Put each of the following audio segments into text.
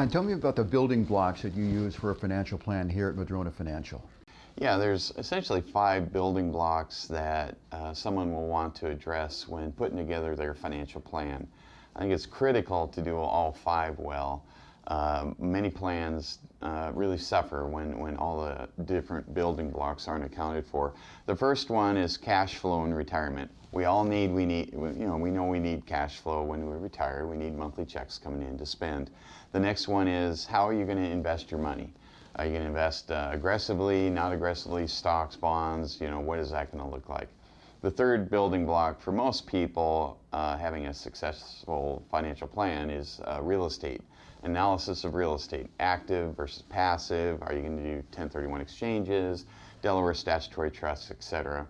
Brian, tell me about the building blocks that you use for a financial plan here at Madrona Financial. Yeah, there's essentially 5 building blocks that someone will want to address when putting together their financial plan. I think it's critical to do all 5 well. Many plans really suffer when all the different building blocks aren't accounted for. The first one is cash flow in retirement. We know we need cash flow when we retire. We need monthly checks coming in to spend. The next one is, how are you going to invest your money? Are you going to invest aggressively, not aggressively, stocks, bonds? What is that going to look like? The third building block for most people having a successful financial plan is real estate. Analysis of real estate, active versus passive. Are you going to do 1031 exchanges, Delaware statutory trusts, etc.?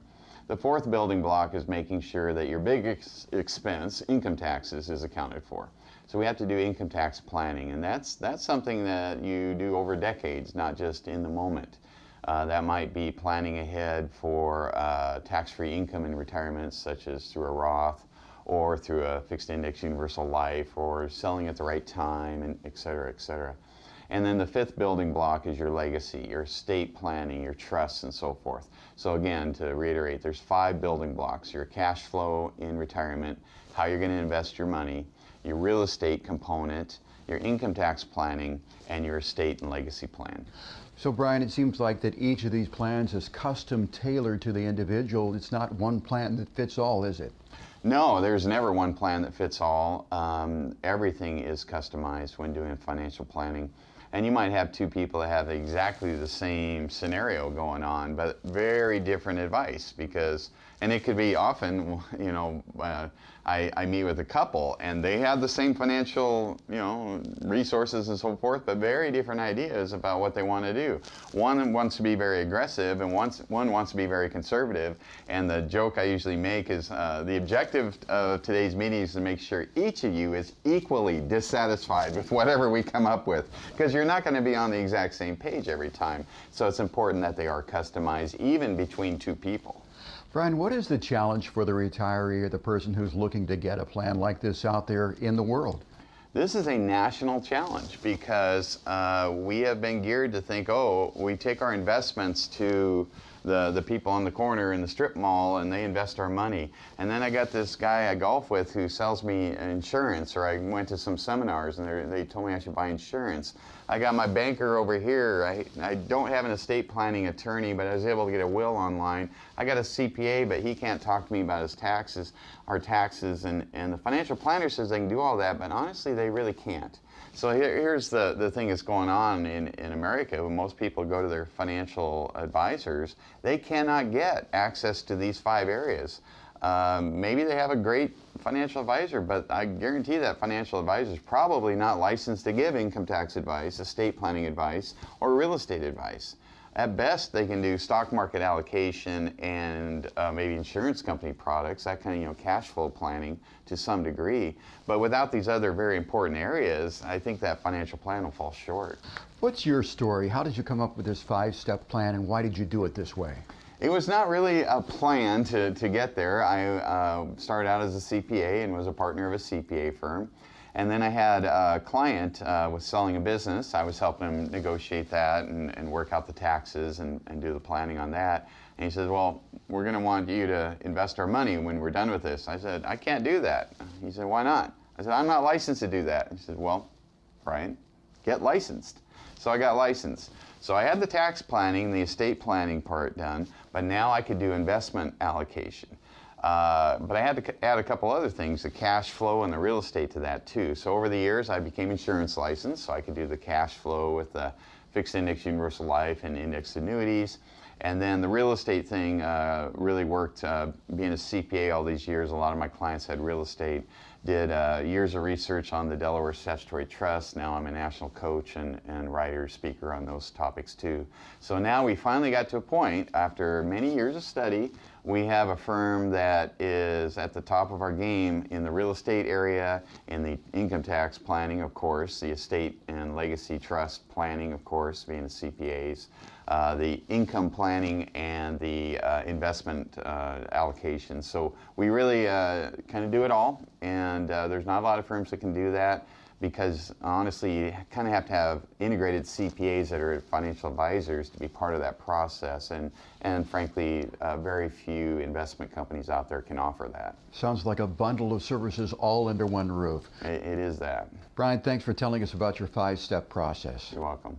The fourth building block is making sure that your big expense, income taxes, is accounted for. So we have to do income tax planning, and that's something that you do over decades, not just in the moment. That might be planning ahead for tax-free income in retirement, such as through a Roth or through a fixed index universal life, or selling at the right time, and et cetera, et cetera. And then the fifth building block is your legacy, your estate planning, your trusts, and so forth. So again, to reiterate, there's 5 building blocks: your cash flow in retirement, how you're going to invest your money, your real estate component, your income tax planning, and your estate and legacy plan. So Brian, it seems like that each of these plans is custom tailored to the individual. It's not one plan that fits all, is it? No, there's never one plan that fits all. Everything is customized when doing financial planning. And you might have 2 people that have exactly the same scenario going on, but very different advice, and it could be often, I meet with a couple and they have the same financial, resources and so forth, but very different ideas about what they want to do. One wants to be very aggressive and one wants to be very conservative. And the joke I usually make is the objective of today's meeting is to make sure each of you is equally dissatisfied with whatever we come up with, because you're not going to be on the exact same page every time. So it's important that they are customized even between 2 people. Brian, what is the challenge for the retiree or the person who's looking to get a plan like this out there in the world? This is a national challenge because we have been geared to think, we take our investments to the people on the corner in the strip mall and they invest our money. And then I got this guy I golf with who sells me insurance, or I went to some seminars and they told me I should buy insurance. I got my banker over here. I don't have an estate planning attorney, but I was able to get a will online. I got a CPA, but he can't talk to me about his taxes, our taxes, and the financial planner says they can do all that, but honestly they really can't. So here's the thing that's going on in America. When most people go to their financial advisors, they cannot get access to these 5 areas. Maybe they have a great financial advisor, but I guarantee that financial advisor is probably not licensed to give income tax advice, estate planning advice, or real estate advice. At best, they can do stock market allocation and maybe insurance company products, that kind of cash flow planning to some degree. But without these other very important areas, I think that financial plan will fall short. What's your story? How did you come up with this 5-step plan, and why did you do it this way? It was not really a plan to get there. I started out as a CPA and was a partner of a CPA firm. And then I had a client was selling a business. I was helping him negotiate that and work out the taxes and do the planning on that. And he says, well, we're going to want you to invest our money when we're done with this. I said, I can't do that. He said, why not? I said, I'm not licensed to do that. He said, well, Brian, get licensed. So I got licensed. So I had the tax planning, the estate planning part done, but now I could do investment allocation. But I had to add a couple other things, the cash flow and the real estate to that too. So over the years I became insurance licensed, so I could do the cash flow with the fixed index universal life and indexed annuities. And then the real estate thing really worked. Being a CPA all these years, a lot of my clients had real estate. Did years of research on the Delaware Statutory Trust. Now I'm a national coach and writer, speaker on those topics too. So now we finally got to a point, after many years of study, we have a firm that is at the top of our game in the real estate area, in the income tax planning, of course, the estate and legacy trust planning, of course, being the CPAs, the income planning, and the investment allocation. So we really kind of do it all, and there's not a lot of firms that can do that. because honestly, you kind of have to have integrated CPAs that are financial advisors to be part of that process, and frankly, very few investment companies out there can offer that. Sounds like a bundle of services all under one roof. It is that. Brian, thanks for telling us about your 5-step process. You're welcome.